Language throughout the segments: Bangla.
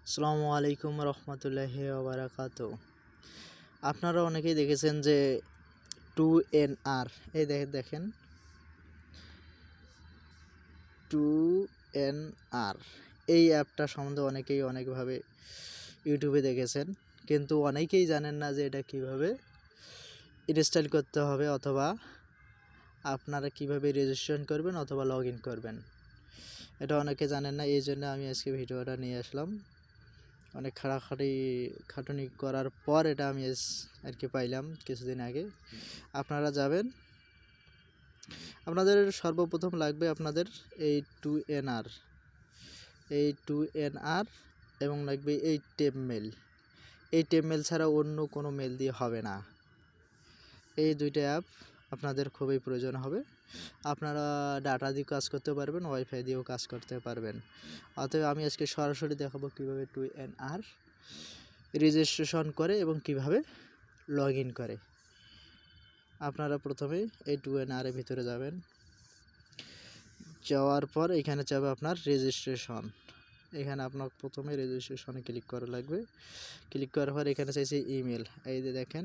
আসসালামু আলাইকুম রহমতুল্লাহি ওবারাকাতু। আপনারা অনেকেই দেখেছেন যে 2NR, এই দেখেন 2NR এই অ্যাপটা সম্বন্ধে অনেকেই অনেকভাবে ইউটিউবে দেখেছেন, কিন্তু অনেকেই জানেন না যে এটা কিভাবে ইনস্টল করতে হবে অথবা আপনারা কিভাবে রেজিস্ট্রেশন করবেন অথবা লগ ইন করবেন। এটা অনেকে জানেন না, এই জন্য আমি আজকে ভিডিওটা নিয়ে আসলাম। অনেক খাটুনি করার পর এটা আমি আর কি পাইলাম কিছুদিন আগে। আপনারা যাবেন, আপনাদের সর্বপ্রথম লাগবে আপনাদের এই 2NR এবং লাগবে এই টেপ মেল। এই টেপ মেল ছাড়া অন্য কোনো মেল দিয়ে হবে না। এই দুইটা অ্যাপ আপনাদের খুবই প্রয়োজন হবে। আপনারা ডাটা দিয়ে কাজ করতে পারবেন, ওয়াইফাই দিয়েও কাজ করতে পারবেন। অতএব আমি আজকে সরাসরি দেখাবো কীভাবে 2NR রেজিস্ট্রেশন করে এবং কিভাবে লগ ইন করে। আপনারা প্রথমে এই 2NR এর ভিতরে যাবেন, যাওয়ার পর এখানে যাবে আপনার রেজিস্ট্রেশন। এখানে আপনার প্রথমে রেজিস্ট্রেশনে ক্লিক করা লাগবে। ক্লিক করার পর এখানে চাইছে ইমেল, এই যে দেখেন,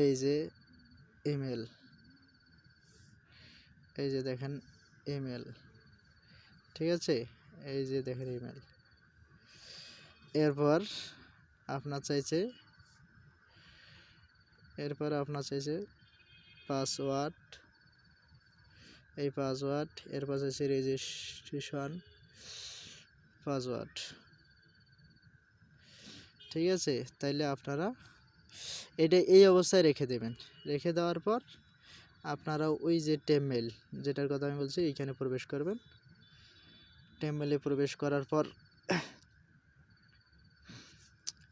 এই যে ইমেল, এই যে দেখেন ইমেল, ঠিক আছে, এই যে দেখেন ইমেল। এরপর আপনার চাইছে পাসওয়ার্ড, এই পাসওয়ার্ড। এরপর চাইছে রেজিস্ট্রেশন পাসওয়ার্ড, ঠিক আছে। তাইলে আপনারা এটা এই অবস্থায় রেখে দেবেন। রেখে দেওয়ার পর আপনারা ওই যে টেপ মেল যেটার কথা আমি বলছি এইখানে প্রবেশ করবেন। টেপ মেলে প্রবেশ করার পর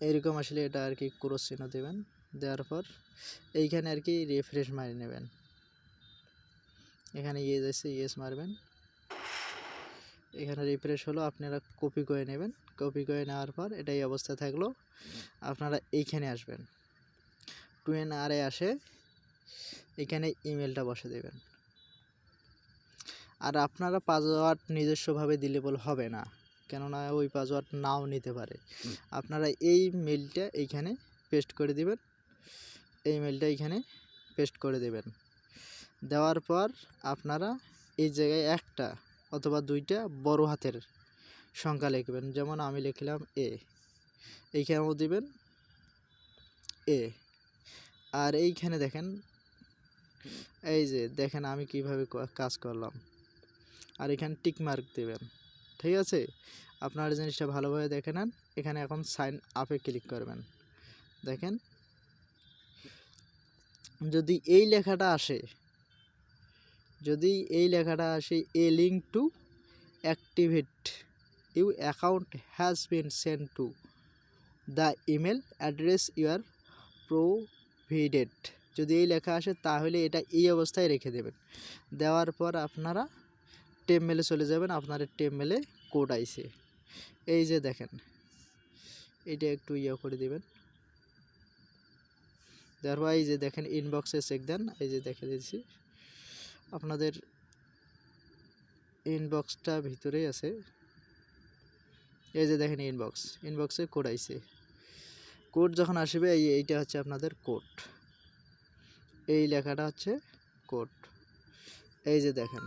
এইরকম আসলে এটা আর কি ক্রস চিহ্ন দেবেন। দেওয়ার পর এইখানে আর কি রিফ্রেশ মারি নেবেন। এখানে ইয়েস আছে, ইয়েস মারবেন। এখানে রিফ্রেশ হলো, আপনারা কপি করে নেবেন। কপি করে নেওয়ার পর এটা এই অবস্থা থাকলো। আপনারা এইখানে আসবেন, 2NR আসে এখানে ইমেলটা বসে দেবেন। আর আপনারা পাসওয়ার্ড নিজস্বভাবে দিলে বলে হবে না, কেননা ওই পাসওয়ার্ড নাও নিতে পারে। আপনারা এই মেলটা এইখানে পেস্ট করে দিবেন, এই মেলটা এইখানে পেস্ট করে দেবেন। দেওয়ার পর আপনারা এই জায়গায় একটা অথবা দুইটা বড় হাতের সংখ্যা লিখবেন, যেমন আমি লিখলাম এ, এইখানেও দিবেন এ। আর এইখানে দেখেন, এই যে দেখেন আমি কিভাবে কাজ করলাম। আর এখানে টিক মার্ক দেবেন, ঠিক আছে। আপনারা জিনিসটা ভালোভাবে দেখে নেন। এখানে এখন সাইন আপে ক্লিক করবেন। দেখেন, যদি এই লেখাটা আসে, a link to activate you account has been send to the email address your provided, যদি এই লেখা আসে তাহলে এটা এই অবস্থায় রেখে দেবেন। দেওয়ার পর আপনারা টেপ মেলে চলে যাবেন। আপনার টেপ মেলে কোড আইছে, এই যে দেখেন, এটা একটু করে দিবেন। তারপর এই যে দেখেন ইনবক্সে চেক দেন, এই যে দেখে দিচ্ছি আপনাদের ইনবক্সটা ভিতরেই আছে। এই যে দেখেন ইনবক্সে কোড আইছে। কোড যখন আসবে এইটা হচ্ছে আপনাদের কোড, এই লেখাটা হচ্ছে কোড। এই যে দেখেন,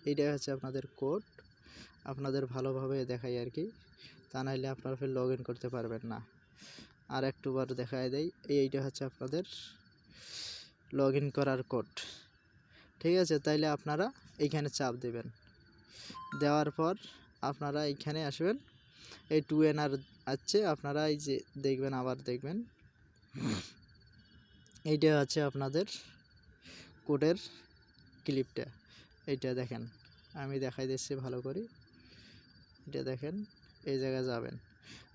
এইটা হচ্ছে আপনাদের কোড। আপনাদের ভালোভাবে দেখাই আর কি, তা নাহলে আপনারা ফের লগ ইন করতে পারবেন না। আর একটুবার দেখায় দেই, এইটা হচ্ছে আপনাদের লগ ইন করার কোড, ঠিক আছে। তাইলে আপনারা এইখানে চাপ দেবেন। দেওয়ার পর আপনারা এইখানে আসবেন, এই 2NR আছে, আপনারা এই যে দেখবেন, আবার দেখবেন, এইটা হচ্ছে আপনাদের কোডের ক্লিপটা। এইটা দেখেন, আমি দেখাই দিচ্ছি ভালো করে। এটা দেখেন, এই জায়গায় যাবেন,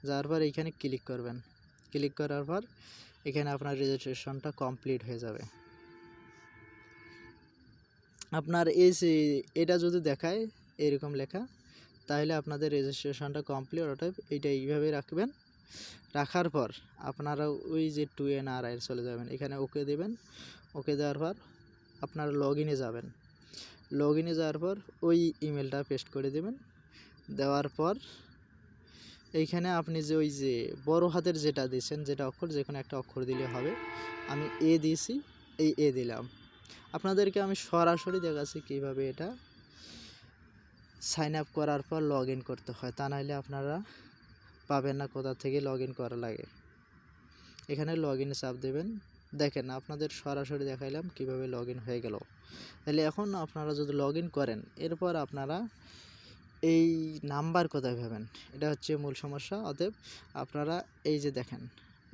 যাওয়ার পর এইখানে ক্লিক করবেন। ক্লিক করার পর এখানে আপনার রেজিস্ট্রেশনটা কমপ্লিট হয়ে যাবে। আপনার এটা যদি দেখায় এরকম লেখা, তাহলে আপনাদের রেজিস্ট্রেশনটা কমপ্লিট। অর্থাৎ এইটা এইভাবে রাখবেন। রাখার পর আপনারা ওই যে 2NR চলে যাবেন, এখানে ওকে দেবেন। ওকে দেওয়ার পর আপনারা লগ ইনে যাবেন। লগ ইনে যাওয়ার পর ওই ইমেলটা পেস্ট করে দেবেন। দেওয়ার পর এইখানে আপনি যে ওই যে বড় হাতের যেটা দিয়েছেন, যেটা অক্ষর, যে কোনো একটা অক্ষর দিলে হবে। আমি এ দিয়েছি, এই এ দিলাম। আপনাদেরকে আমি সরাসরি দেখাচ্ছি কীভাবে এটা সাইন আপ করার পর লগ ইন করতে হয়, তা নাহলে আপনারা পাবেন না কোথা থেকে লগ ইন করা লাগে। এখানে লগ ইনে চাপ দেবেন। দেখেন আপনাদের সরাসরি দেখাইলাম কিভাবে লগ ইন হয়ে গেল। তাহলে এখন আপনারা যদি লগ ইন করেন, এরপর আপনারা এই নাম্বার কোথায় পাবেন, এটা হচ্ছে মূল সমস্যা। অতএব আপনারা এই যে দেখেন,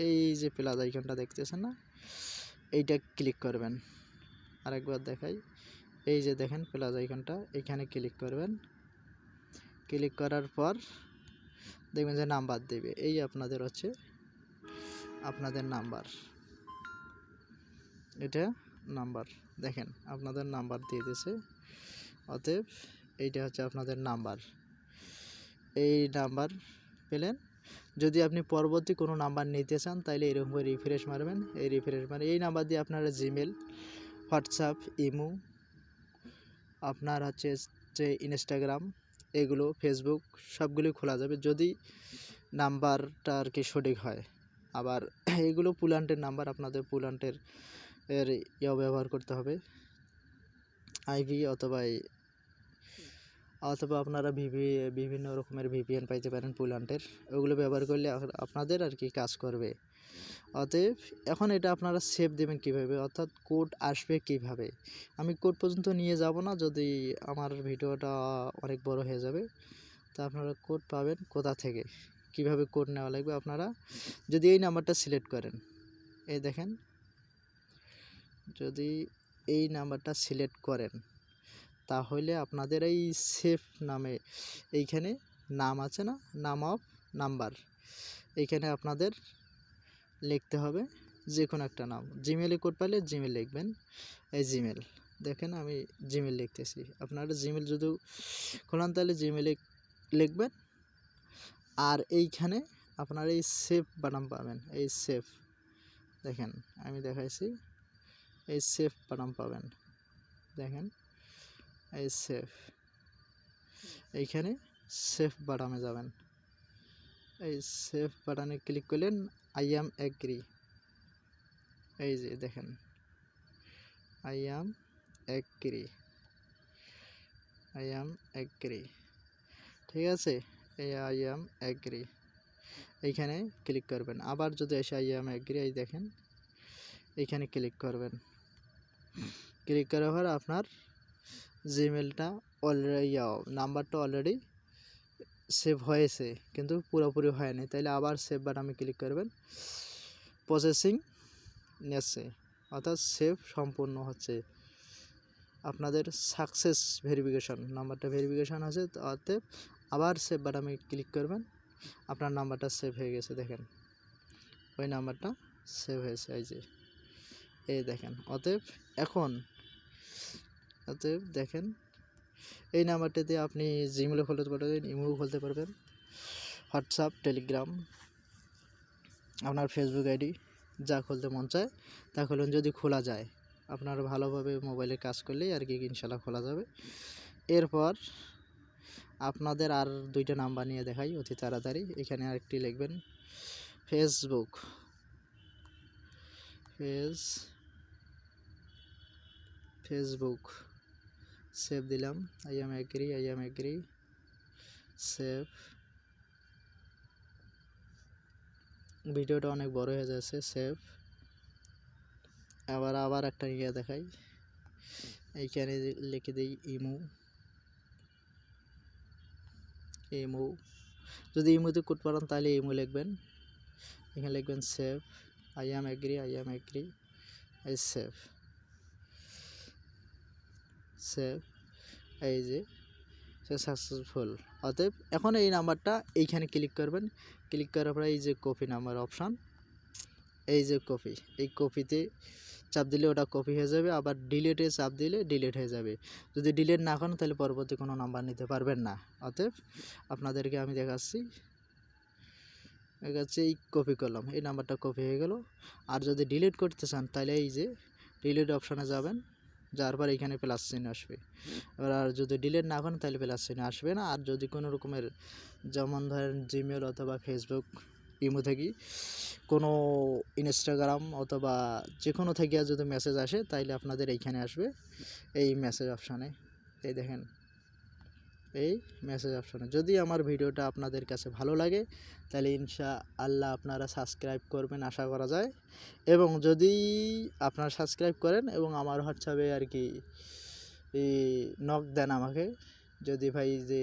এই যে প্লাস আইকনটা দেখতেছেন না, এইটা ক্লিক করবেন। আরেকবার দেখাই, এই যে দেখেন প্লাস আইকনটা, এইখানে ক্লিক করবেন। ক্লিক করার পর দেখবেন যে নাম্বার দেবে, এই আপনাদের হচ্ছে আপনাদের নাম্বার, এটা নাম্বার। দেখেন আপনাদের নাম্বার দিয়ে দিয়েছে। অতএব এইটা হচ্ছে আপনাদের নাম্বার। এই নাম্বার পেলেন। যদি আপনি পরবর্তী কোনো নাম্বার নিতে চান তাহলে এরকম করে রিফ্রেশ মারবেন। এই রিফ্রেশ মানে এই নাম্বার দিয়ে আপনারা জিমেল, হোয়াটসঅ্যাপ, ইমো, আপনার হচ্ছে যে ইনস্টাগ্রাম, এগুলো ফেসবুক সবগুলোই খোলা যাবে যদি নাম্বারটা আর কি সঠিক হয়। আবার এগুলো পুলান্টের নাম্বার, আপনাদের পুলান্টের ব্যবহার করতে হবে, আইভি অথবা আপনারা বিভিন্ন রকমের ভিপিএন পাইতে পারেন পুলান্টের, ওগুলো ব্যবহার করলে আপনাদের আর কি কাজ করবে। অতএব এখন এটা আপনারা সেভ দেবেন কিভাবে, অর্থাৎ কোড আসবে কিভাবে। আমি কোড পর্যন্ত নিয়ে যাব না, যদি আমার ভিডিওটা অনেক বড় হয়ে যাবে। তা আপনারা কোড পাবেন কোথা থেকে, কিভাবে কোড নেওয়া লাগবে। আপনারা যদি এই নাম্বারটা সিলেক্ট করেন, এই দেখেন, যদি এই নাম্বারটা সিলেক্ট করেন তাহলে আপনাদের এই সেভ নামে এইখানে নাম আছে না, নাম অফ নাম্বার, এইখানে আপনাদের লিখতে হবে যে কোনো একটা নাম। জিমেলে কোড পাইলে জিমেল লিখবেন, এই জিমেল। দেখেন আমি জিমেল লিখতেছি, আপনারা জিমেল যদি খোলান তাহলে জিমেলে লিখবেন। আর এইখানে আপনারা এই সেভ বানাম পাবেন, এই সেভ, দেখেন আমি দেখাইছি, এই সেভ বানাম পাবেন। দেখেন এই সেভ, এইখানে সেভ বাটনে যাবেন। এই সেভ বাটনে ক্লিক করলেন, আই অ্যাম এগ্রি, এই যে দেখেন I am agree, I am agree, ঠিক আছে। এই আই অ্যাম এগ্রি এইখানে ক্লিক করবেন। আবার যদি এসে আই অ্যাম এগ্রি, এই দেখেন এইখানে ক্লিক করবেন। ক্লিক করার পর আপনার জিমেলটা অলরেডি নাম্বারটা অলরেডি সেভ হয়েছে কিন্তু পুরোপুরি হয়নি, তাইলে আবার সেভ বাটনে ক্লিক করবেন। প্রসেসিং নেছে, অর্থাৎ সেভ সম্পূর্ণ হচ্ছে, আপনাদের সাকসেস ভেরিফিকেশন, নাম্বারটা ভেরিফিকেশন আছে। অতএব আবার সেভ বাটনে ক্লিক করবেন, আপনার নাম্বারটা সেভ হয়ে গেছে। দেখেন ওই নাম্বারটা সেভ হয়েছে, এই যে এই দেখেন। অতএব দেখেন এই নাম্বারটাতে আপনি জিমেলও খুলতে পারবেন, ইমোও খুলতে পারবেন, হোয়াটসঅ্যাপ, টেলিগ্রাম, আপনার ফেসবুক আইডি, যা খুলতে মন চায় তা খুলুন। যদি খোলা যায়, আপনার ভালোভাবে মোবাইলে কাজ করলেই আর কি ইনশাল্লাহ খোলা যাবে। এরপর আপনাদের আর দুইটা নাম্বার নিয়ে দেখাই অতি তাড়াতাড়ি। এখানে আরেকটি লিখবেন ফেসবুক, সেভ দিলাম, আই অ্যাম এগ্রি, সেভ। ভিডিওটা অনেক বড় হয়ে যাচ্ছে, সেভ। আবার একটা ইয়ে দেখাই, এইখানে লিখে দিই ইমো, যদি ইমোতে কোড পারেন তাহলে ইমো লিখবেন। এখানে লিখবেন সেভ, আই অ্যাম এগ্রি, এই সেভ, এই যে সাকসেসফুল। অতএব এখন এই নাম্বারটা এইখানে ক্লিক করবেন। ক্লিক করার পরে এই যে কপি নাম্বার অপশান, এই যে কপি, এই কপিতে চাপ দিলে ওটা কপি হয়ে যাবে। আবার ডিলিটে চাপ দিলে ডিলিট হয়ে যাবে। যদি ডিলিট না করেন তাহলে পরবর্তী কোনো নাম্বার নিতে পারবেন না। অতএব আপনাদেরকে আমি দেখাচ্ছি, এই কপি করলাম, এই নাম্বারটা কপি হয়ে গেল। আর যদি ডিলিট করতে চান তাহলে এই যে ডিলিট অপশানে যাবেন, যাওয়ার পর এখানে প্লাস চিহ্ন আসবে। এবার আর যদি ডিলিট না করেন তাহলে প্লাস চিহ্ন আসবে না। আর যদি কোনো রকমের যেমন ধরেন জিমেল অথবা ফেসবুক, ইমো থেকে, কোনো ইনস্টাগ্রাম অথবা যে কোনো থেকে যদি মেসেজ আসে তাইলে আপনাদের এইখানে আসবে, এই মেসেজ অপশানে। এই দেখেন এই মেসেজ অপশানে। যদি আমার ভিডিওটা আপনাদের কাছে ভালো লাগে তাহলে ইনশাআল্লাহ আপনারা সাবস্ক্রাইব করবেন আশা করা যায়। এবং যদি আপনারা সাবস্ক্রাইব করেন এবং আমার হোয়াটসঅ্যাপে আর কি নক দেন আমাকে, যদি ভাই যে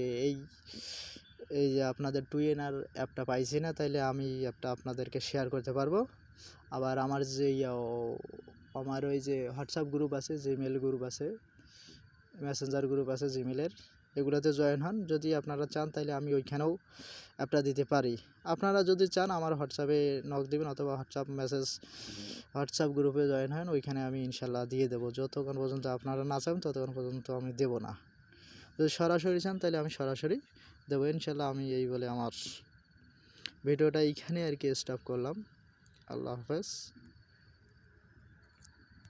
এই যে আপনাদের টুইনার অ্যাপটা পাইছি না, তাইলে আমি অ্যাপটা আপনাদেরকে শেয়ার করতে পারবো। আবার আমার যে আমার ওই যে হোয়াটসঅ্যাপ গ্রুপ আছে, জিমেল গ্রুপ আছে, মেসেঞ্জার গ্রুপ আছে জিমেলের, এগুলোতে জয়েন হন। যদি আপনারা চান তাহলে আমি ওইখানেও অ্যাপটা দিতে পারি। আপনারা যদি চান আমার হোয়াটসঅ্যাপে নক দিবেন অথবা হোয়াটসঅ্যাপ গ্রুপে জয়েন হন, ওইখানে আমি ইনশাল্লাহ দিয়ে দেবো। যতক্ষণ পর্যন্ত আপনারা না চান ততক্ষণ পর্যন্ত আমি দেবো না। যদি সরাসরি চান তাহলে আমি সরাসরি দেবো ইনশাল্লাহ। আমি এই বলে আমার ভিডিওটা এইখানে আর কি স্টপ করলাম। আল্লাহ হাফেজ।